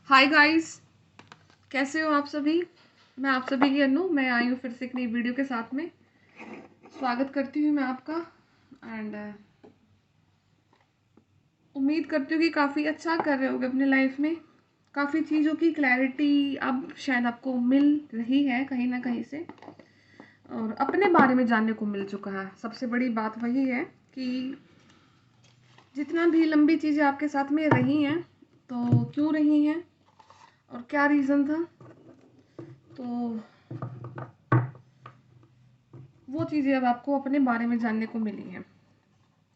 Hi guys, कैसे हो आप सभी। मैं आप सभी की अनु, मैं आई हूँ फिर से एक नई वीडियो के साथ में। स्वागत करती हूँ मैं आपका। एंड उम्मीद करती हूँ कि काफ़ी अच्छा कर रहे होगे अपने लाइफ में। काफ़ी चीज़ों की क्लैरिटी अब शायद आपको मिल रही है कहीं ना कहीं से, और अपने बारे में जानने को मिल चुका है। सबसे बड़ी बात वही है कि जितना भी लंबी चीज़ें आपके साथ में रही हैं, तो क्यों रही हैं और क्या रीज़न था, तो वो चीज़ें अब आपको अपने बारे में जानने को मिली हैं।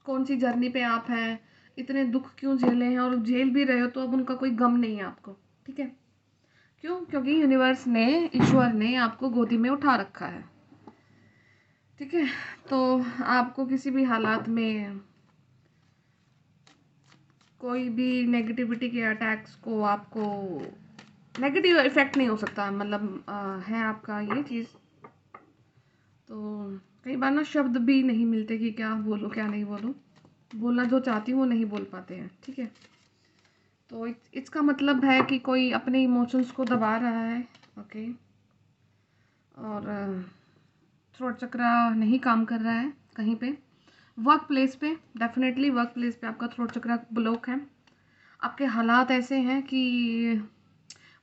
कौन सी जर्नी पे आप हैं, इतने दुख क्यों झेले हैं, और झेल भी रहे हो तो अब उनका कोई गम नहीं है आपको। ठीक है, क्यों? क्योंकि यूनिवर्स ने, ईश्वर ने आपको गोदी में उठा रखा है। ठीक है, तो आपको किसी भी हालात में कोई भी नेगेटिविटी के अटैक्स को आपको नेगेटिव इफेक्ट नहीं हो सकता। मतलब है आपका ये चीज़। तो कई बार ना शब्द भी नहीं मिलते कि क्या बोलूँ क्या नहीं बोलूँ। बोलना जो चाहती हूँ वो नहीं बोल पाते हैं। ठीक है, तो इसका मतलब है कि कोई अपने इमोशंस को दबा रहा है। ओके, और थ्रोट चक्रा नहीं काम कर रहा है कहीं पे। वर्क प्लेस पे, डेफिनेटली वर्क प्लेस पे आपका थ्रोट चक्रा ब्लॉक है। आपके हालात ऐसे हैं कि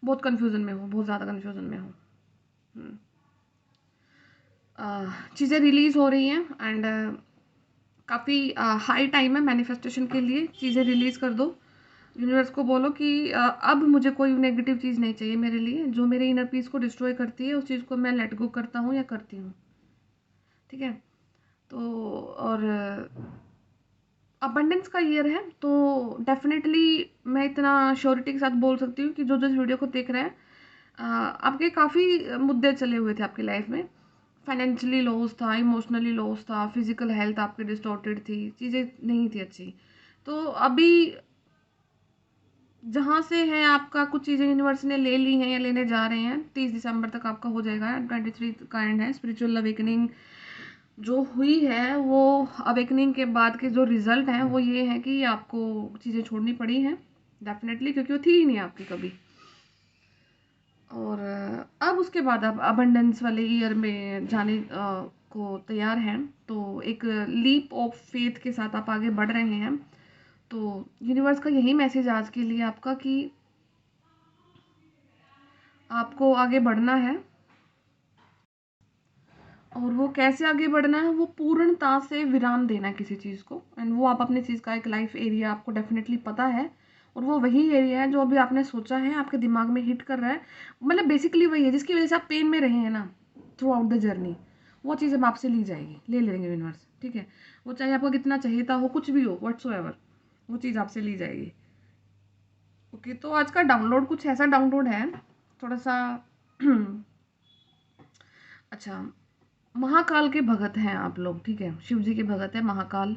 बहुत कन्फ्यूज़न में हो, बहुत ज़्यादा कन्फ्यूज़न में हो। चीज़ें रिलीज़ हो रही हैं एंड काफ़ी हाई टाइम है मैनिफेस्टेशन के लिए। चीज़ें रिलीज़ कर दो। यूनिवर्स को बोलो कि अब मुझे कोई नेगेटिव चीज़ नहीं चाहिए मेरे लिए। जो मेरे इनर पीस को डिस्ट्रॉय करती है उस चीज़ को मैं लेट गो करता हूँ या करती हूँ। ठीक है, तो और अबंडेंस का ईयर है, तो डेफिनेटली मैं इतना श्योरिटी के साथ बोल सकती हूँ कि जो जो इस वीडियो को देख रहे हैं, आपके काफ़ी मुद्दे चले हुए थे आपकी लाइफ में। फाइनेंशियली लॉस था, इमोशनली लॉस था, फिजिकल हेल्थ आपकी डिस्टॉर्टेड थी, चीज़ें नहीं थी अच्छी। तो अभी जहाँ से है आपका, कुछ चीज़ें यूनिवर्स ने ले ली हैं या लेने जा रहे हैं। 30 दिसंबर तक आपका हो जाएगा। 23 का एंड है। स्पिरिचुअल अवेकनिंग जो हुई है, वो अवेकनिंग के बाद के जो रिजल्ट हैं वो ये है कि आपको चीज़ें छोड़नी पड़ी हैं डेफिनेटली, क्योंकि वो थी ही नहीं आपकी कभी। और अब उसके बाद आप अबंडेंस वाले ईयर में जाने को तैयार हैं। तो एक लीप ऑफ फेथ के साथ आप आगे बढ़ रहे हैं। तो यूनिवर्स का यही मैसेज आज के लिए आपका कि आपको आगे बढ़ना है। और वो कैसे आगे बढ़ना है, वो पूर्णता से विराम देना है किसी चीज़ को। एंड वो आप अपनी चीज़ का एक लाइफ एरिया आपको डेफिनेटली पता है, और वो वही एरिया है जो अभी आपने सोचा है, आपके दिमाग में हिट कर रहा है। मतलब बेसिकली वही है जिसकी वजह से आप पेन में रहे हैं ना थ्रू आउट द जर्नी। वो चीज़ अब आपसे ली जाएगी, ले लेंगे यूनिवर्स। ठीक है, वो चाहे आपको कितना चाहिए हो, कुछ भी हो, व्हाट्सोएवर, वो चीज़ आपसे ली जाएगी। ओके, तो आज का डाउनलोड कुछ ऐसा डाउनलोड है, थोड़ा सा अच्छा, महाकाल के भगत हैं आप लोग। ठीक है, शिव जी के भगत हैं, महाकाल,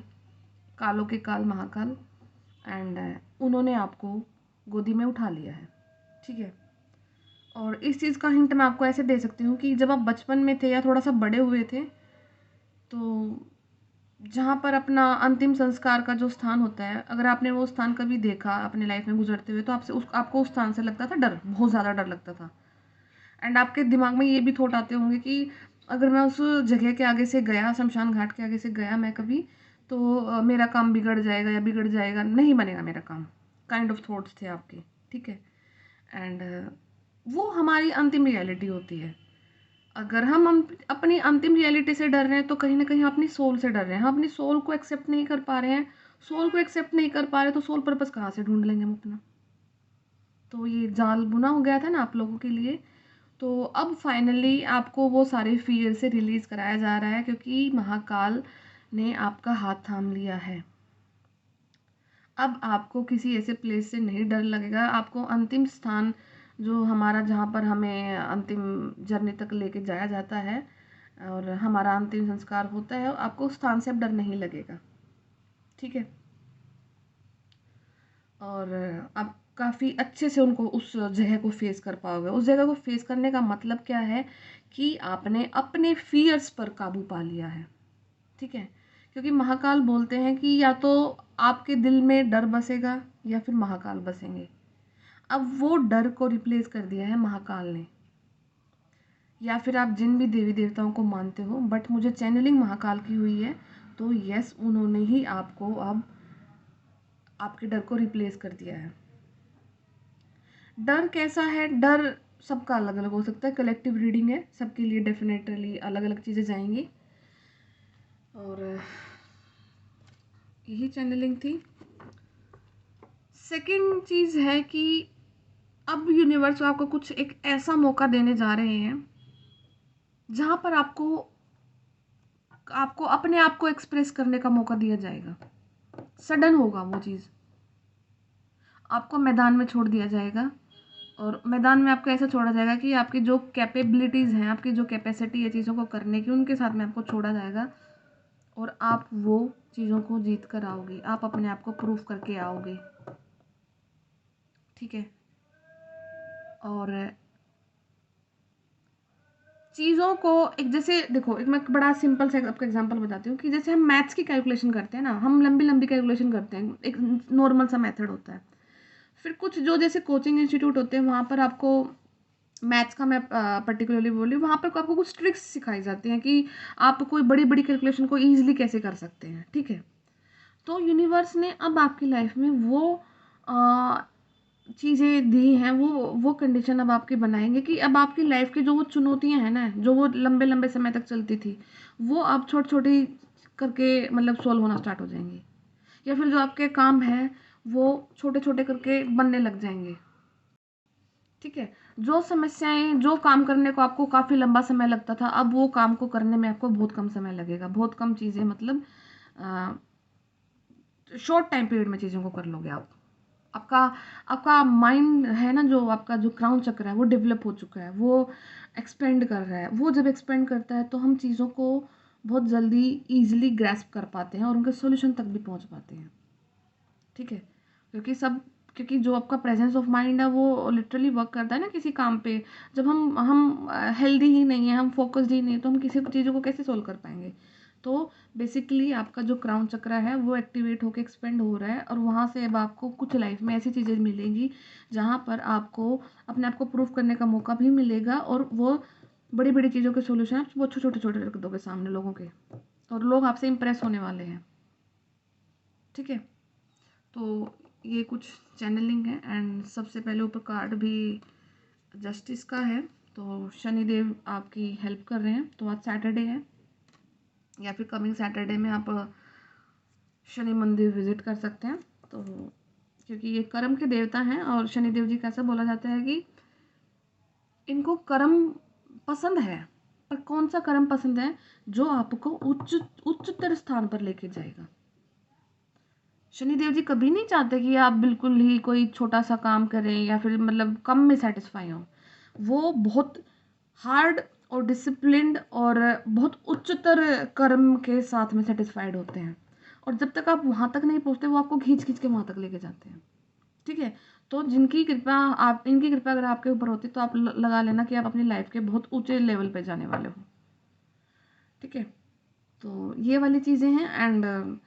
कालों के काल महाकाल। एंड उन्होंने आपको गोदी में उठा लिया है। ठीक है, और इस चीज़ का हिंट मैं आपको ऐसे दे सकती हूँ कि जब आप बचपन में थे या थोड़ा सा बड़े हुए थे, तो जहाँ पर अपना अंतिम संस्कार का जो स्थान होता है, अगर आपने वो स्थान कभी देखा अपने लाइफ में गुजरते हुए, तो आपको उस स्थान से लगता था डर, बहुत ज़्यादा डर लगता था। एंड आपके दिमाग में ये भी थॉट आते होंगे कि अगर मैं उस जगह के आगे से गया, शमशान घाट के आगे से गया मैं कभी, तो मेरा काम बिगड़ जाएगा या बिगड़ जाएगा, नहीं बनेगा मेरा काम। काइंड ऑफ थॉट्स थे आपके। ठीक है, एंड वो हमारी अंतिम रियलिटी होती है। अगर हम अपनी अंतिम रियलिटी से डर रहे हैं, तो कहीं ना कहीं हम अपनी सोल से डर रहे हैं। हम अपनी सोल को एक्सेप्ट नहीं कर पा रहे हैं। सोल को एक्सेप्ट नहीं कर पा रहे, तो सोल पर्पस कहाँ से ढूंढ लेंगे हम अपना। तो ये जाल बुना हो गया था ना आप लोगों के लिए। तो अब फाइनली आपको वो सारे फियर से रिलीज़ कराया जा रहा है, क्योंकि महाकाल ने आपका हाथ थाम लिया है। अब आपको किसी ऐसे प्लेस से नहीं डर लगेगा। आपको अंतिम स्थान, जो हमारा, जहाँ पर हमें अंतिम जर्नी तक लेके जाया जाता है और हमारा अंतिम संस्कार होता है, आपको उस स्थान से अब डर नहीं लगेगा। ठीक है, और आप काफ़ी अच्छे से उनको, उस जगह को फेस कर पाओगे। उस जगह को फेस करने का मतलब क्या है कि आपने अपने फियर्स पर काबू पा लिया है। ठीक है, क्योंकि महाकाल बोलते हैं कि या तो आपके दिल में डर बसेगा या फिर महाकाल बसेंगे। अब वो डर को रिप्लेस कर दिया है महाकाल ने। या फिर आप जिन भी देवी देवताओं को मानते हो, बट मुझे चैनलिंग महाकाल की हुई है, तो यस, उन्होंने ही आपको अब आपके डर को रिप्लेस कर दिया है। डर कैसा है? डर सबका अलग अलग हो सकता है, कलेक्टिव रीडिंग है, सबके लिए डेफिनेटली अलग अलग चीज़ें जाएंगी। और यही चैनलिंग थी। सेकंड चीज़ है कि अब यूनिवर्स आपको कुछ एक ऐसा मौका देने जा रहे हैं जहाँ पर आपको अपने आप को एक्सप्रेस करने का मौका दिया जाएगा। सडन होगा वो चीज़, आपको मैदान में छोड़ दिया जाएगा। और मैदान में आपको ऐसा छोड़ा जाएगा कि आपकी जो कैपेबिलिटीज़ हैं, आपकी जो कैपेसिटी है चीज़ों को करने की, उनके साथ में आपको छोड़ा जाएगा और आप वो चीज़ों को जीत कर आओगे, आप अपने आप को प्रूफ करके आओगे। ठीक है। और चीज़ों को एक, जैसे देखो, एक मैं बड़ा सिंपल से आपको एग्जांपल बताती हूँ कि जैसे हम मैथ्स की कैलकुलेशन करते हैं ना, हम लंबी लंबी कैलकुलेशन करते हैं, एक नॉर्मल सा मेथड होता है। फिर कुछ जो जैसे कोचिंग इंस्टीट्यूट होते हैं, वहाँ पर आपको मैथ्स का, मैं पर्टिकुलरली बोल रही हूँ, वहाँ पर आपको कुछ ट्रिक्स सिखाई जाती हैं कि आप कोई बड़ी बड़ी कैलकुलेशन को ईजिली कैसे कर सकते हैं। ठीक है। तो यूनिवर्स ने अब आपकी लाइफ में वो चीज़ें दी हैं, वो कंडीशन अब आपकी बनाएंगे कि अब आपकी लाइफ की जो वो चुनौतियां हैं ना, जो वो लंबे लंबे समय तक चलती थी, वो अब छोटी छोटी करके मतलब सॉल्व होना स्टार्ट हो जाएंगी। या फिर जो आपके काम हैं वो छोटे छोटे करके बनने लग जाएंगे। ठीक है। जो समस्याएं, जो काम करने को आपको काफ़ी लंबा समय लगता था, अब वो काम को करने में आपको बहुत कम समय लगेगा। बहुत कम चीज़ें, मतलब शॉर्ट टाइम पीरियड में चीज़ों को कर लोगे आप। आपका आपका माइंड है ना, जो आपका जो क्राउन चक्र है वो डेवलप हो चुका है, वो एक्सपेंड कर रहा है। वो जब एक्सपेंड करता है तो हम चीज़ों को बहुत जल्दी ईजिली ग्रैस्प कर पाते हैं और उनके सॉल्यूशन तक भी पहुंच पाते हैं। ठीक है। क्योंकि जो आपका प्रेजेंस ऑफ माइंड है वो लिटरली वर्क करता है ना किसी काम पे। जब हम हेल्दी ही नहीं है, हम फोकस्ड ही नहीं, तो हम किसी चीज़ों को कैसे सोल्व कर पाएंगे। तो बेसिकली आपका जो क्राउन चक्र है वो एक्टिवेट होकर एक्सपेंड हो रहा है, और वहाँ से अब आपको कुछ लाइफ में ऐसी चीज़ें मिलेंगी जहाँ पर आपको अपने आप को प्रूव करने का मौका भी मिलेगा, और वो बड़ी बड़ी चीज़ों के सोल्यूशन आप वो छोटे छोटे रख दोगे सामने लोगों के, और लोग आपसे इम्प्रेस होने वाले हैं। ठीक है। तो ये कुछ चैनलिंग है। एंड सबसे पहले ऊपर कार्ड भी जस्टिस का है, तो शनिदेव आपकी हेल्प कर रहे हैं। तो आज सैटरडे है, या फिर कमिंग सैटरडे में आप शनि मंदिर विजिट कर सकते हैं। तो क्योंकि ये कर्म के देवता हैं, और शनिदेव जी कैसा बोला जाता है कि इनको कर्म पसंद है, पर कौन सा कर्म पसंद है? जो आपको उच्चतर स्थान पर लेके जाएगा। शनिदेव जी कभी नहीं चाहते कि आप बिल्कुल ही कोई छोटा सा काम करें या फिर मतलब कम में सेटिस्फाई हो। वो बहुत हार्ड और डिसिप्लिन्ड और बहुत उच्चतर कर्म के साथ में सेटिस्फाइड होते हैं, और जब तक आप वहाँ तक नहीं पहुँचते वो आपको खींच खींच के वहाँ तक लेके जाते हैं। ठीक है। तो जिनकी कृपा, आप इनकी कृपा अगर आपके ऊपर होती तो आप लगा लेना कि आप अपनी लाइफ के बहुत ऊंचे लेवल पे जाने वाले हो। ठीक है। तो ये वाली चीज़ें हैं। एंड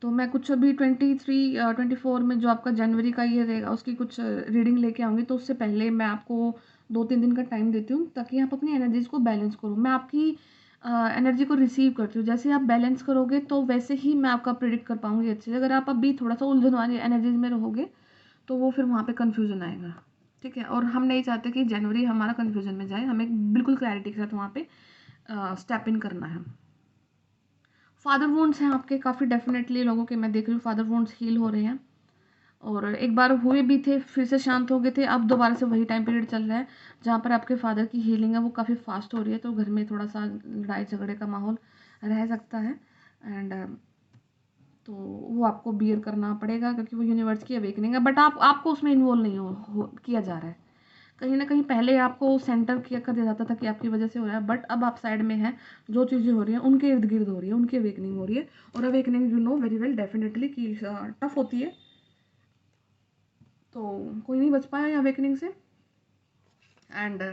तो मैं कुछ अभी 24 में जो आपका जनवरी का ये रहेगा उसकी कुछ रीडिंग लेके आऊँगी। तो उससे पहले मैं आपको 2-3 दिन का टाइम देती हूँ ताकि आप अपनी एनर्जीज को बैलेंस करो। मैं आपकी एनर्जी को रिसीव करती हूँ, जैसे आप बैलेंस करोगे तो वैसे ही मैं आपका प्रिडिक्ट कर पाऊँगी अच्छे से। अगर आप अभी थोड़ा सा उलझन वाली एनर्जीज में रहोगे तो वो फिर वहाँ पे कन्फ्यूजन आएगा। ठीक है। और हम नहीं चाहते कि जनवरी हमारा कन्फ्यूजन में जाए, हमें बिल्कुल क्लैरिटी के साथ वहाँ पे स्टेप इन करना है। फादर वुंड्स हैं आपके काफ़ी, डेफिनेटली लोगों के मैं देख रही हूँ फादर वुंड्स हील हो रहे हैं, और एक बार हुए भी थे, फिर से शांत हो गए थे, अब दोबारा से वही टाइम पीरियड चल रहा है जहाँ पर आपके फादर की हीलिंग है वो काफ़ी फास्ट हो रही है। तो घर में थोड़ा सा लड़ाई झगड़े का माहौल रह सकता है। एंड तो वो आपको बियर करना पड़ेगा क्योंकि वो यूनिवर्स की अवेकनिंग है, बट आपको उसमें इन्वॉल्व नहीं किया जा रहा है। कहीं ना कहीं पहले आपको सेंटर किया कर दिया जाता था कि आपकी वजह से हो रहा है, बट अब आप साइड में हैं, जो चीज़ें हो रही हैं उनके इर्द गिर्द हो रही है, उनकी अवेकनिंग हो रही है। और awakening you know very well definitely कि टफ होती है, तो कोई नहीं बच पाया अवेकनिंग से। एंड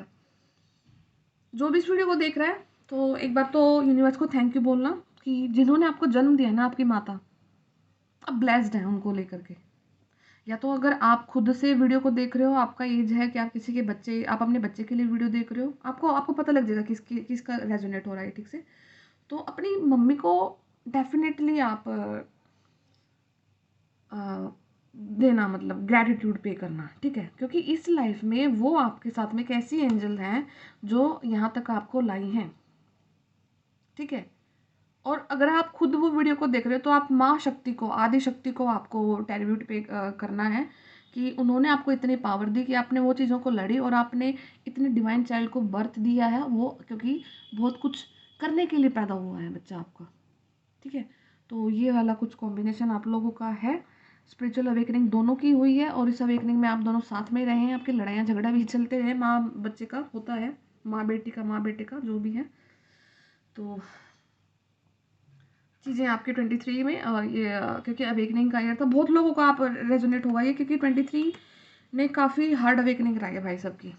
जो भी इस वीडियो को देख रहा है, तो एक बार तो यूनिवर्स को थैंक यू बोलना कि जिन्होंने आपको जन्म दिया ना, आपकी माता, अब ब्लेस्ड है उनको लेकर के। या तो अगर आप खुद से वीडियो को देख रहे हो, आपका एज है कि आप किसी के बच्चे, आप अपने बच्चे के लिए वीडियो देख रहे हो, आपको आपको पता लग जाएगा किसका रेजोनेट हो रहा है, ठीक से। तो अपनी मम्मी को डेफिनेटली आप देना, मतलब ग्रैटिट्यूड पे करना, ठीक है, क्योंकि इस लाइफ में वो आपके साथ में एक ऐसी एंजल हैं जो यहाँ तक आपको लाई हैं, ठीक है। और अगर आप खुद वो वीडियो को देख रहे हो तो आप माँ शक्ति को, आदि शक्ति को आपको ट्रिब्यूट पे करना है कि उन्होंने आपको इतनी पावर दी कि आपने वो चीज़ों को लड़ी और आपने इतने डिवाइन चाइल्ड को बर्थ दिया है, वो क्योंकि बहुत कुछ करने के लिए पैदा हुआ है बच्चा आपका, ठीक है। तो ये वाला कुछ कॉम्बिनेशन आप लोगों का है। स्पिरिचुअल अवेकनिंग दोनों की हुई है और इस अवेकनिंग में आप दोनों साथ में रहे हैं, आपके लड़ाइयाँ झगड़ा भी चलते रहे, माँ बच्चे का होता है, माँ बेटी का, माँ बेटे का, जो भी है। तो चीज़ें आपके 23 में, और ये क्योंकि अवेकनिंग का ईयर था, बहुत लोगों का आप रेजोनेट होगा ये, क्योंकि 23 ने काफ़ी हार्ड अवेकनिंग कराई है भाई सबकी।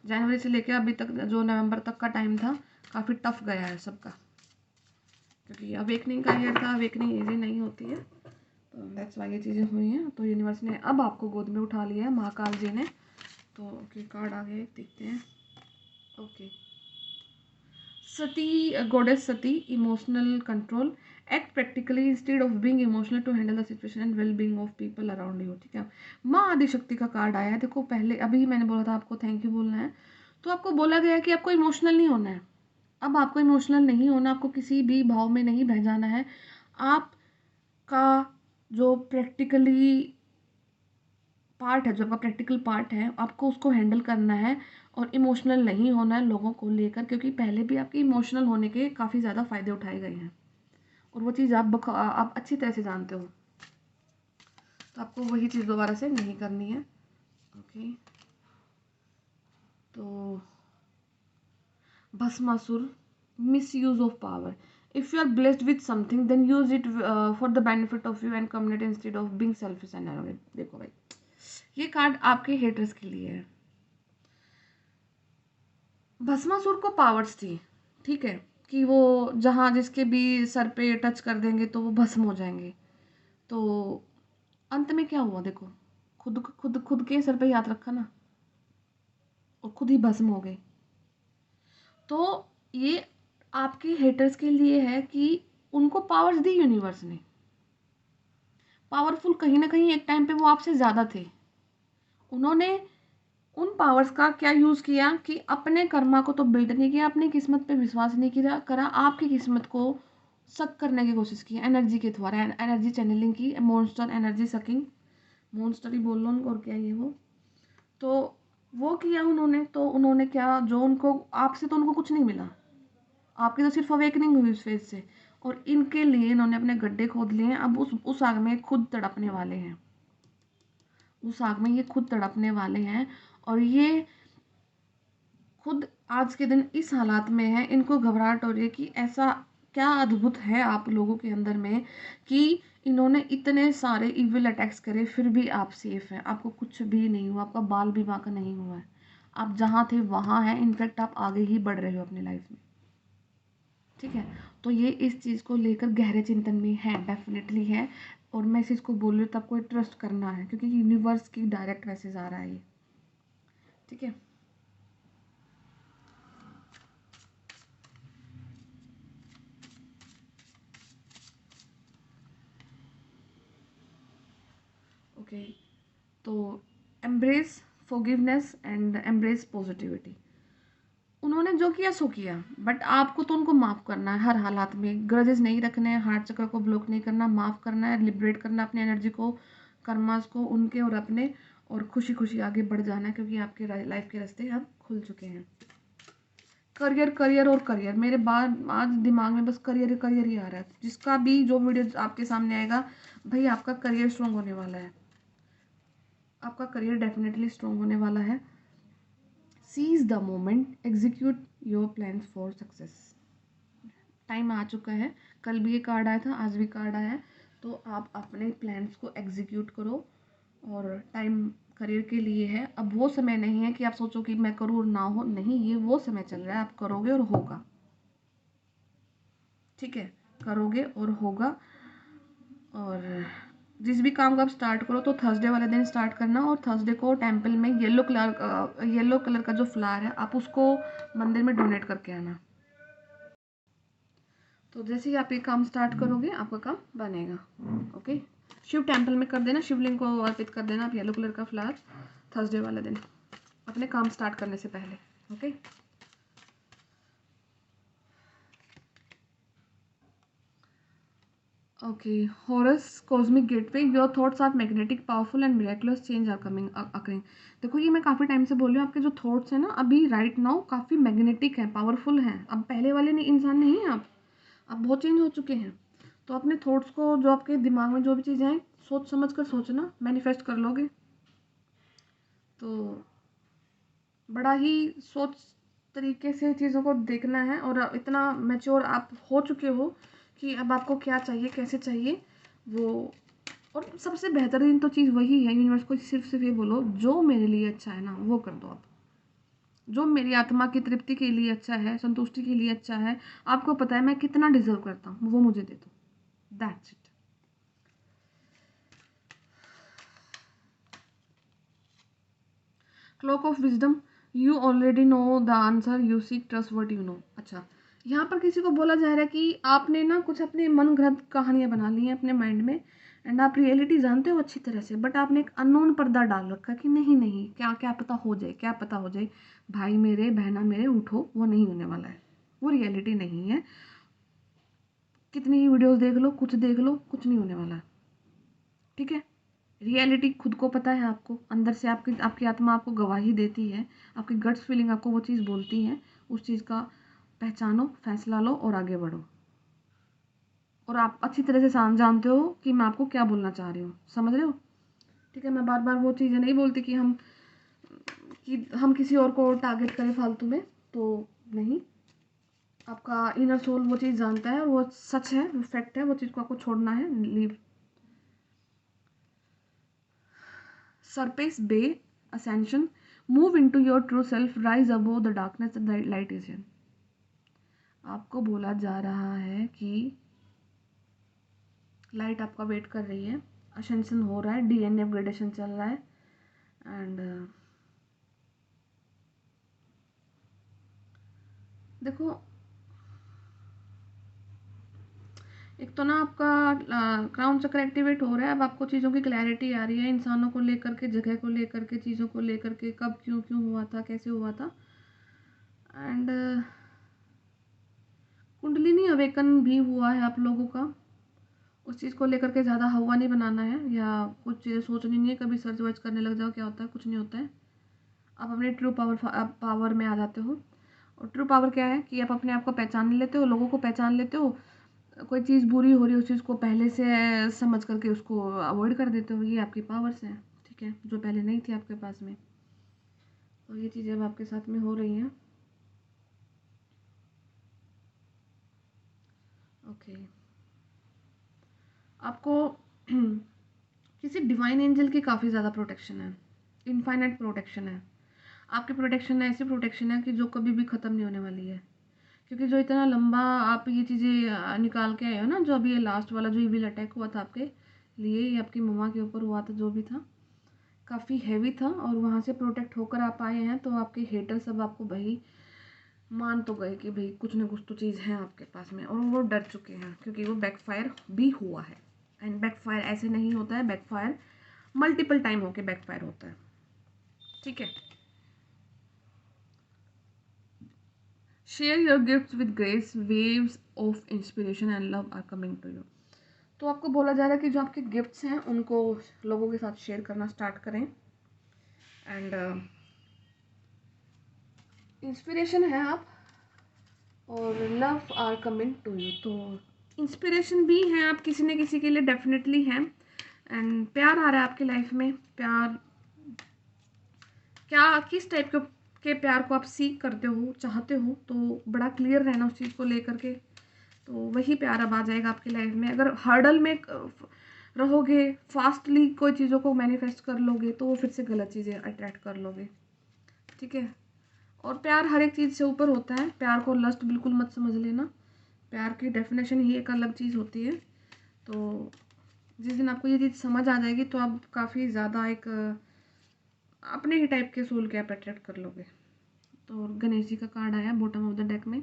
जनवरी से लेकर अभी तक जो नवंबर तक का टाइम था, काफ़ी टफ गया है सबका, क्योंकि अवेकनिंग का ईयर था, अवेकनिंग ईजी नहीं होती है, तो दैट्स वाई ये चीज़ें हुई हैं। तो यूनिवर्स ने अब आपको गोद में उठा लिया है, महाकाल जी ने। तो ओके, कार्ड आ गए, देखते हैं। Okay, Sati, goddess Sati, emotional control, act practically instead of being emotional to handle the situation and well being of people around you, ठीक है। माँ आदि शक्ति का कार्ड आया है। देखो, पहले अभी मैंने बोला था आपको थैंक यू बोलना है, तो आपको बोला गया है कि आपको इमोशनल नहीं होना है। अब आपको इमोशनल नहीं होना, आपको किसी भी भाव में नहीं बह जाना है। आपका जो प्रैक्टिकली पार्ट है, जो आपका प्रैक्टिकल पार्ट है, आपको उसको हैंडल करना है और इमोशनल नहीं होना है लोगों को लेकर, क्योंकि पहले भी आपके इमोशनल होने के काफ़ी ज़्यादा फ़ायदे उठाए गए हैं और वो चीज़ आप अच्छी तरह से जानते हो। तो आपको वही चीज़ दोबारा से नहीं करनी है। ओके, तो Bhasmasur, misuse of power. If you are blessed with something then use it for the benefit of you and community instead of being selfish and arrogant. देखो भाई, ये कार्ड आपके हेटर्स के लिए है। भस्मासुर को पावर्स थी, ठीक है, कि वो जहाँ जिसके भी सर पे टच कर देंगे तो वो भस्म हो जाएंगे। तो अंत में क्या हुआ, देखो, खुद खुद खुद के सर पे हाथ रखा ना और खुद ही भस्म हो गए। तो ये आपके हेटर्स के लिए है कि उनको पावर्स दी यूनिवर्स ने, पावरफुल कहीं ना कहीं एक टाइम पे वो आपसे ज़्यादा थे। उन्होंने उन पावर्स का क्या यूज़ किया कि अपने कर्मा को तो बिल्ड नहीं किया, अपनी किस्मत पे विश्वास नहीं किया करा, आपकी किस्मत को सक करने की कोशिश की एनर्जी के द्वारा, एनर्जी चैनलिंग की, मॉन्स्टर एनर्जी सकिंग, मॉन्स्टर ही बोल लो उनको, और क्या ये वो। तो वो किया उन्होंने। तो उन्होंने क्या, जो उनको आपसे तो उनको कुछ नहीं मिला, आपकी तो सिर्फ अवेकनिंग हुई उस फेज से, और इनके लिए इन्होंने अपने गड्ढे खोद लिए हैं। अब उस आग में खुद तड़पने वाले हैं, उस आग में ये खुद तड़पने वाले हैं। और ये खुद आज के दिन इस हालात में है, इनको घबराहट हो रही है कि ऐसा क्या अद्भुत है आप लोगों के अंदर में कि इन्होंने इतने सारे इविल अटैक्स करे फिर भी आप सेफ हैं, आपको कुछ भी नहीं हुआ, आपका बाल भी बांका नहीं हुआ है, आप जहाँ थे वहाँ हैं, इनफैक्ट आप आगे ही बढ़ रहे हो अपनी लाइफ में, ठीक है। तो ये इस चीज़ को लेकर गहरे चिंतन में है, डेफिनेटली है। और मैं इस चीज़ को बोल रही हूँ तो आपको ट्रस्ट करना है, क्योंकि यूनिवर्स की डायरेक्ट मैसेज आ रहा है ये, ठीक है। ओके, तो embrace forgiveness and embrace positivity. उन्होंने जो किया सो किया, बट आपको तो उनको माफ़ करना है हर हालात में, ग्रजेस नहीं रखने हैं, हार्ट चक्र को ब्लॉक नहीं करना, माफ़ करना है, लिबरेट करना अपनी एनर्जी को, कर्मास को, उनके और अपने, और खुशी खुशी आगे बढ़ जाना है, क्योंकि आपके लाइफ के रास्ते अब खुल चुके हैं। करियर, करियर और करियर, मेरे बाद आज दिमाग में बस करियर करियर ही आ रहा है। जिसका भी जो वीडियो आपके सामने आएगा, भाई आपका करियर स्ट्रॉन्ग होने वाला है, आपका करियर डेफिनेटली स्ट्रॉन्ग होने वाला है। Seize the moment, execute your plan for success. Time आ चुका है, कल भी ये कार्ड आया था, आज भी कार्ड आया है। तो आप अपने प्लान्स को एग्जीक्यूट करो, और टाइम करियर के लिए है। अब वो समय नहीं है कि आप सोचो कि मैं करूँ और ना हो, नहीं, ये वो समय चल रहा है, आप करोगे और होगा, ठीक है, करोगे और होगा। और जिस भी काम को आप स्टार्ट करो तो थर्सडे वाले दिन स्टार्ट करना, और थर्सडे को टेंपल में येलो कलर का जो फ्लावर है आप उसको मंदिर में डोनेट करके आना। तो जैसे ही आप ये काम स्टार्ट करोगे आपका काम बनेगा। ओके, शिव टेंपल में कर देना, शिवलिंग को अर्पित कर देना आप येलो कलर का फ्लावर थर्सडे वाले दिन अपने काम स्टार्ट करने से पहले। Okay, okay, Horus cosmic gateway, your thoughts are magnetic powerful and miraculous change are coming occurring. देखो ये मैं काफ़ी टाइम से बोल रही हूँ, आपके जो थॉट्स हैं ना अभी राइट नाउ काफ़ी मैग्नेटिक हैं, पावरफुल हैं। अब पहले वाले नहीं इंसान नहीं हैं आप बहुत चेंज हो चुके हैं। तो अपने थॉट्स को, जो आपके दिमाग में जो भी चीज़ें हैं, सोच समझ कर सोचना, मैनिफेस्ट कर लोगे। तो बड़ा ही सोच तरीके से चीज़ों को देखना है, और इतना मैच्योर आप हो चुके हो कि अब आपको क्या चाहिए, कैसे चाहिए वो। और सबसे बेहतरीन तो चीज़ वही है, यूनिवर्स को सिर्फ ये बोलो जो मेरे लिए अच्छा है ना वो कर दो आप, जो मेरी आत्मा की तृप्ति के लिए अच्छा है, संतुष्टि के लिए अच्छा है, आपको पता है मैं कितना डिजर्व करता हूँ, वो मुझे दे दो, that's it. Clock of wisdom, you already know the answer, you seek trust what you know. अच्छा, यहाँ पर किसी को बोला जा रहा है कि आपने ना कुछ अपने मन गढ़ंत कहानियाँ बना ली हैं अपने माइंड में, एंड आप रियलिटी जानते हो अच्छी तरह से, बट आपने एक अननोन पर्दा डाल रखा कि नहीं नहीं, क्या क्या पता हो जाए, क्या पता हो जाए। भाई मेरे, बहना मेरे, उठो, वो नहीं होने वाला है, वो रियलिटी नहीं है। कितनी ही वीडियोस देख लो, कुछ देख लो, कुछ नहीं होने वाला, ठीक है। रियलिटी खुद को पता है, आपको अंदर से आपकी आत्मा आपको गवाही देती है, आपकी गट्स फीलिंग आपको वो चीज़ बोलती है, उस चीज़ का पहचानो, फैसला लो और आगे बढ़ो। और आप अच्छी तरह से जानते हो कि मैं आपको क्या बोलना चाह रही हूँ, समझ रहे हो, ठीक है। मैं बार बार वो चीज़ें नहीं बोलती कि हम किसी और को टारगेट करें फालतू में, तो नहीं। आपका इनर सोल वो चीज़ जानता है, और वो सच है, वो फैक्ट है, वो चीज़ को आपको छोड़ना है, leave. Surface bay ascension, move into your true self, rise above the darkness and the light is in। आपको बोला जा रहा है कि लाइट आपका वेट कर रही है, असेंशन हो रहा है, डीएनए अपग्रेडेशन चल रहा है, एंड देखो एक तो ना आपका क्राउन चक्र एक्टिवेट हो रहा है, अब आपको चीज़ों की क्लैरिटी आ रही है, इंसानों को लेकर के, जगह को लेकर के, चीज़ों को लेकर के, कब क्यों क्यों हुआ था, कैसे हुआ था, एंड कुंडलिनी अवेकन भी हुआ है आप लोगों का। उस चीज़ को लेकर के ज़्यादा हवा नहीं बनाना है, या कुछ चीज़ें सोचनी नहीं है, कभी सर्च वर्च करने लग जाओ क्या होता है, कुछ नहीं होता है। आप अपने ट्रू पावर में आ जाते हो। और ट्रू पावर क्या है कि आप अपने आप को पहचान लेते हो, लोगों को पहचान लेते हो, कोई चीज़ बुरी हो रही है उस चीज़ को पहले से समझ करके उसको अवॉइड कर देते हो, ये आपकी पावर्स हैं, ठीक है, जो पहले नहीं थी आपके पास में। तो ये चीज़ें अब आपके साथ में हो रही हैं। ओके, आपको किसी डिवाइन एंजल की काफ़ी ज़्यादा प्रोटेक्शन है, इनफाइनाइट प्रोटेक्शन है। आपकी प्रोटेक्शन ऐसी प्रोटेक्शन है कि जो कभी भी ख़त्म नहीं होने वाली है, क्योंकि जो इतना लंबा आप ये चीज़ें निकाल के आए हो ना, जो अभी ये लास्ट वाला जो इविल अटैक हुआ था आपके लिए, ये आपकी मम्मा के ऊपर हुआ था, जो भी था काफ़ी हैवी था, और वहाँ से प्रोटेक्ट होकर आप आए हैं। तो आपके हेटर सब आपको भाई मान तो गए कि भाई कुछ ना कुछ तो चीज़ है आपके पास में, और वो डर चुके हैं, क्योंकि वो बैकफायर भी हुआ है। एंड बैकफायर ऐसे नहीं होता है, बैकफायर मल्टीपल टाइम होके बैकफायर होता है, ठीक है। Share your gifts with grace, waves of inspiration and love are coming to you. तो आपको बोला जा रहा है कि जो आपके गिफ्ट्स हैं उनको लोगों के साथ शेयर करना स्टार्ट करें, एंड इंस्पिरेशन है आप, और love are coming to you. तो इंस्पिरेशन भी हैं आप किसी न किसी के लिए, डेफिनेटली हैं, एंड प्यार आ रहा है आपकी लाइफ में। प्यार क्या, किस टाइप के प्यार को आप सीख करते हो, चाहते हो, तो बड़ा क्लियर रहना उस चीज़ को लेकर के, तो वही प्यार अब आ जाएगा आपकी लाइफ में। अगर हर्डल में रहोगे, फास्टली कोई चीज़ों को मैनिफेस्ट कर लोगे, तो वो फिर से गलत चीज़ें अट्रैक्ट कर लोगे, ठीक है। और प्यार हर एक चीज़ से ऊपर होता है, प्यार को लस्ट बिल्कुल मत समझ लेना, प्यार की डेफिनेशन ही एक अलग चीज़ होती है। तो जिस दिन आपको ये चीज़ समझ आ जाएगी तो आप काफ़ी ज़्यादा एक अपने ही टाइप के सोल के आप अट्रैक्ट कर लोगे। तो गणेश जी का कार्ड आया बॉटम ऑफ द डेक में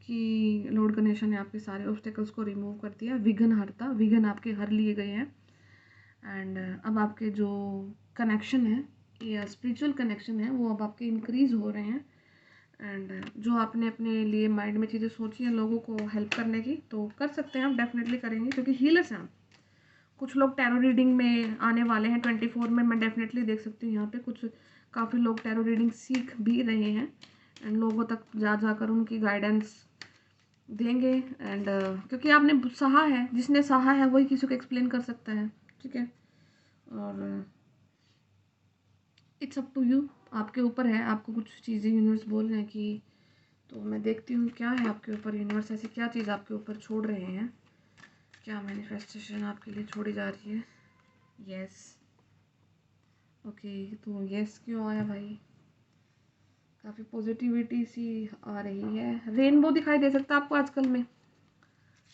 कि लॉर्ड गणेश ने आपके सारे ऑब्स्टेकल्स को रिमूव कर दिया, विघ्न हरता, विघ्न आपके हर लिए गए हैं। एंड अब आपके जो कनेक्शन है या स्पिरिचुअल कनेक्शन है वो अब आपके इंक्रीज़ हो रहे हैं। एंड जो आपने अपने लिए माइंड में चीज़ें सोची हैं लोगों को हेल्प करने की, तो कर सकते हैं आप, डेफिनेटली करेंगे क्योंकि हीलर्स हैं आप। कुछ लोग टैरो रीडिंग में आने वाले हैं 24 में, मैं डेफिनेटली देख सकती हूँ यहाँ पे कुछ काफ़ी लोग टैरो रीडिंग सीख भी रहे हैं एंड लोगों तक जा जाकर उनकी गाइडेंस देंगे। एंड क्योंकि आपने सहा है, जिसने सहा है वही किसी को एक्सप्लेन कर सकता है, ठीक है। और इट्स अप टू यू, आपके ऊपर है, आपको कुछ चीज़ें यूनिवर्स बोल रहे हैं कि, तो मैं देखती हूँ क्या है आपके ऊपर यूनिवर्स, ऐसी क्या चीज़ आपके ऊपर छोड़ रहे हैं, क्या मैनिफेस्टेशन आपके लिए छोड़ी जा रही है। यस, ओके, तो यस क्यों आया भाई, काफ़ी पॉजिटिविटी सी आ रही है। रेनबो दिखाई दे सकता है आपको आजकल में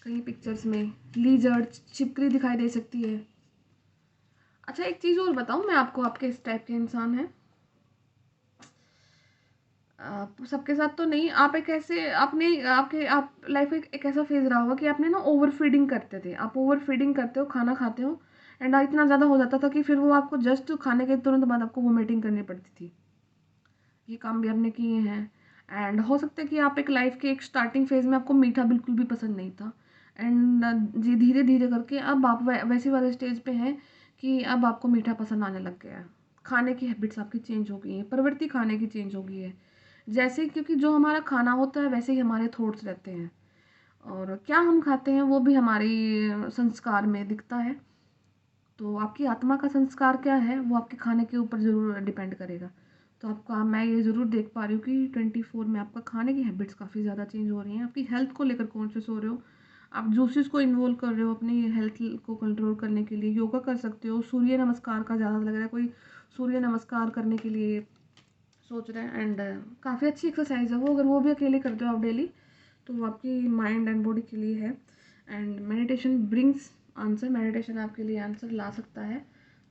कई पिक्चर्स में, लीजर्ड, छिपकली दिखाई दे सकती है। अच्छा एक चीज़ और बताऊँ मैं आपको, आपके इस टाइप के इंसान हैं, सबके साथ तो नहीं, आप एक ऐसे आपने आपके आप लाइफ में एक ऐसा फेज रहा होगा कि आपने ना ओवर फीडिंग करते थे, आप ओवर फीडिंग करते हो, खाना खाते हो एंड इतना ज़्यादा हो जाता था कि फिर वो आपको जस्ट खाने के तुरंत बाद आपको वोमिटिंग करनी पड़ती थी। ये काम भी आपने किए हैं। एंड हो सकता है कि आप एक लाइफ के एक स्टार्टिंग फेज में आपको मीठा बिल्कुल भी पसंद नहीं था एंड जी धीरे धीरे करके अब आप वैसे वाले स्टेज पे हैं कि अब आपको मीठा पसंद आने लग गया है। खाने की हैबिट्स आपकी चेंज हो गई हैं, प्रवृत्ति खाने की चेंज हो गई है। जैसे क्योंकि जो हमारा खाना होता है वैसे ही हमारे थॉट्स रहते हैं और क्या हम खाते हैं वो भी हमारी संस्कार में दिखता है। तो आपकी आत्मा का संस्कार क्या है वो आपके खाने के ऊपर ज़रूर डिपेंड करेगा। तो आपका मैं ये ज़रूर देख पा रही हूँ कि 24 में आपका खाने की हैबिट्स काफ़ी ज़्यादा चेंज हो रही हैं, आपकी हेल्थ को लेकर कॉन्शियस हो रहे हो, आप जूसेस को इन्वॉल्व कर रहे हो अपनी हेल्थ को कंट्रोल करने के लिए, योगा कर सकते हो, सूर्य नमस्कार का ज़्यादा लग रहा है, कोई सूर्य नमस्कार करने के लिए सोच रहे हैं। एंड काफ़ी अच्छी एक्सरसाइज है वो, अगर वो भी अकेले करते हो आप डेली तो वो आपकी माइंड एंड बॉडी के लिए है। And meditation brings answer, meditation आपके लिए आंसर ला सकता है,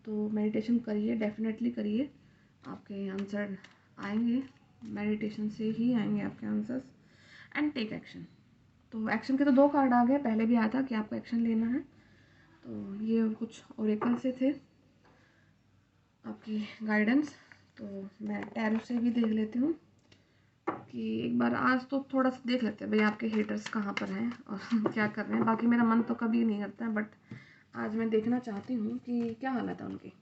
तो मेडिटेशन करिए, डेफिनेटली करिए, आपके आंसर आएंगे, मेडिटेशन से ही आएंगे आपके आंसर्स। एंड टेक एक्शन, तो एक्शन के तो 2 कार्ड आ गए, पहले भी आया था कि आपको एक्शन लेना है। तो ये कुछ ओरेकल से थे आपकी गाइडेंस, तो मैं टैरो से भी देख लेती हूँ कि एक बार आज तो थोड़ा सा देख लेते हैं भाई आपके हेटर्स कहाँ पर हैं और क्या कर रहे हैं। बाकी मेरा मन तो कभी नहीं करता है, बट आज मैं देखना चाहती हूँ कि क्या हालत है उनकी,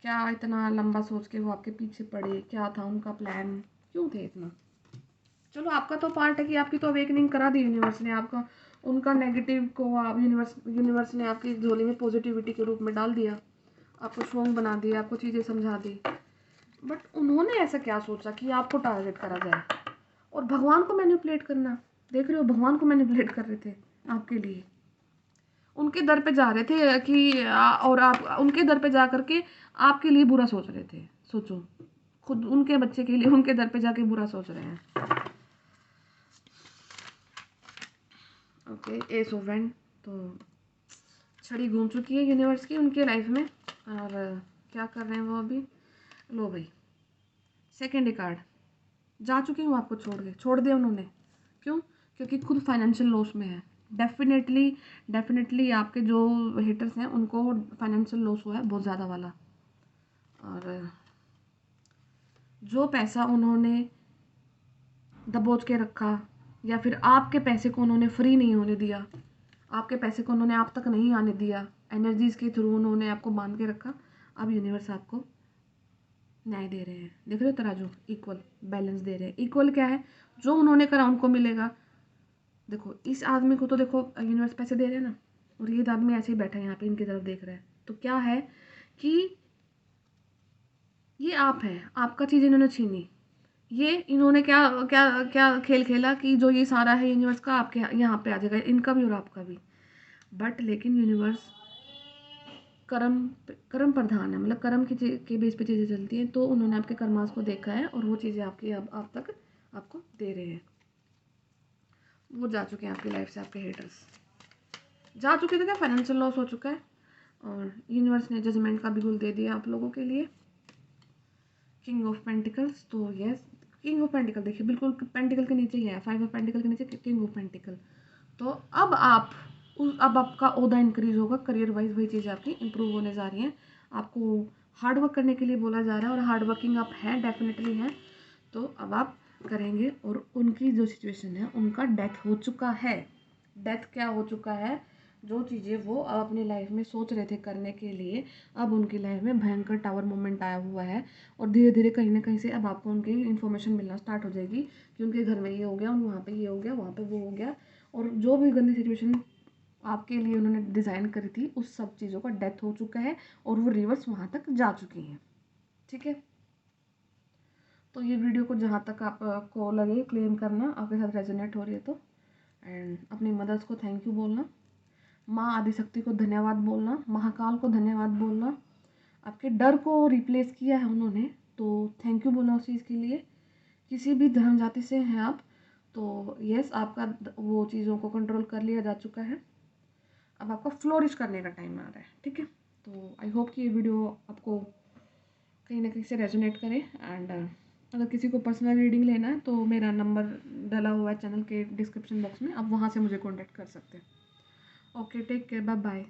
क्या इतना लंबा सोच के वो आपके पीछे पड़े, क्या था उनका प्लान, क्यों थे इतना। चलो आपका तो पार्ट है कि आपकी तो अवेकनिंग करा दी यूनिवर्स ने, आपका उनका नेगेटिव को आप यूनिवर्स ने आपकी झोली में पॉजिटिविटी के रूप में डाल दिया, आपको स्ट्रॉन्ग बना दिया, आपको चीज़ें समझा दी। बट उन्होंने ऐसा क्या सोचा कि आपको टारगेट करा जाए और भगवान को मैनिपुलेट करना, देख रहे हो भगवान को मैनिपुलेट कर रहे थे आपके लिए, उनके दर पे जा रहे थे कि और आप उनके दर पे जा करके आपके लिए बुरा सोच रहे थे। सोचो, खुद उनके बच्चे के लिए उनके दर पे जाके बुरा सोच रहे हैं। ओके, एस ऑफ वैंड, तो छड़ी घूम चुकी है यूनिवर्स की उनके लाइफ में और क्या कर रहे हैं वो अभी। लो भाई, सेकेंड कार्ड, जा चुकी हूँ आपको छोड़ दिया उन्होंने, क्यों, क्योंकि खुद फाइनेंशियल लॉस में है। डेफिनेटली आपके जो हेटर्स हैं उनको फाइनेंशियल लॉस हुआ है बहुत ज़्यादा वाला, और जो पैसा उन्होंने दबोच के रखा या फिर आपके पैसे को उन्होंने फ्री नहीं होने दिया, आपके पैसे को उन्होंने आप तक नहीं आने दिया, एनर्जीज़ के थ्रू उन्होंने आपको बांध के रखा, अब यूनिवर्स आपको न्याय दे रहे हैं। देख रहे हो तराजू, इक्वल बैलेंस दे रहे हैं। इक्वल क्या है, जो उन्होंने करा उनको मिलेगा। देखो इस आदमी को तो देखो यूनिवर्स पैसे दे रहे हैं ना, और ये आदमी ऐसे ही बैठा है यहाँ पे इनकी तरफ देख रहा है, तो क्या है कि ये आप हैं, आपका चीज़ इन्होंने छीनी, ये इन्होंने क्या क्या क्या खेल खेला कि जो ये सारा है यूनिवर्स का आपके यहाँ पे आ जाएगा, इनका भी और आपका भी। बट लेकिन यूनिवर्स कर्म प्रधान है, मतलब कर्म के बेस पे चीज़ें चलती हैं, तो उन्होंने आपके कर्मास को देखा है और वो चीज़ें आपकी अब आप तक आपको दे रहे हैं। वो जा चुके हैं आपकी लाइफ से, आपके हेटर्स जा चुके थे, क्या फाइनेंशियल लॉस हो चुका है, और यूनिवर्स ने जजमेंट का बिगुल दे दिया आप लोगों के लिए। किंग ऑफ पेंटिकल्स, तो यस किंग ऑफ पेंटिकल देखिए बिल्कुल पेंटिकल के नीचे ही है, 5 ऑफ पेंटिकल के नीचे किंग ऑफ पेंटिकल। तो अब अब आपका ओहदा इंक्रीज होगा, करियर वाइज वही चीज़ें आपकी इंप्रूव होने जा रही हैं। आपको हार्ड वर्क करने के लिए बोला जा रहा है और हार्ड वर्किंग आप हैं, डेफिनेटली हैं। तो अब आप करेंगे। और उनकी जो सिचुएशन है, उनका डेथ हो चुका है। डेथ क्या हो चुका है, जो चीज़ें वो अब अपनी लाइफ में सोच रहे थे करने के लिए, अब उनकी लाइफ में भयंकर टावर मोमेंट आया हुआ है। और धीरे धीरे कहीं ना कहीं से अब आपको उनकी इन्फॉर्मेशन मिलना स्टार्ट हो जाएगी कि उनके घर में ये हो गया, वहाँ पे ये हो गया, वहाँ पे वो हो गया। और जो भी गंदी सिचुएशन आपके लिए उन्होंने डिज़ाइन करी थी, उस सब चीज़ों का डेथ हो चुका है और वो रिवर्स वहाँ तक जा चुकी हैं। ठीक है, तो ये वीडियो को जहाँ तक आपको लगे क्लेम करना, आपके साथ रेजोनेट हो रही है तो, एंड अपनी मदर्स को थैंक यू बोलना, माँ आदिशक्ति को धन्यवाद बोलना, महाकाल को धन्यवाद बोलना। आपके डर को रिप्लेस किया है उन्होंने, तो थैंक यू बोलना उस चीज़ के लिए। किसी भी धर्म जाति से हैं आप, तो यस आपका वो चीज़ों को कंट्रोल कर लिया जा चुका है। अब आपको फ्लोरिश करने का टाइम आ रहा है। ठीक है, तो आई होप कि ये वीडियो आपको कहीं ना कहीं से रेजोनेट करे। एंड अगर किसी को पर्सनल रीडिंग लेना है तो मेरा नंबर डला हुआ है चैनल के डिस्क्रिप्शन बॉक्स में, आप वहाँ से मुझे कॉन्टैक्ट कर सकते हैं। Okay, take care, bye bye.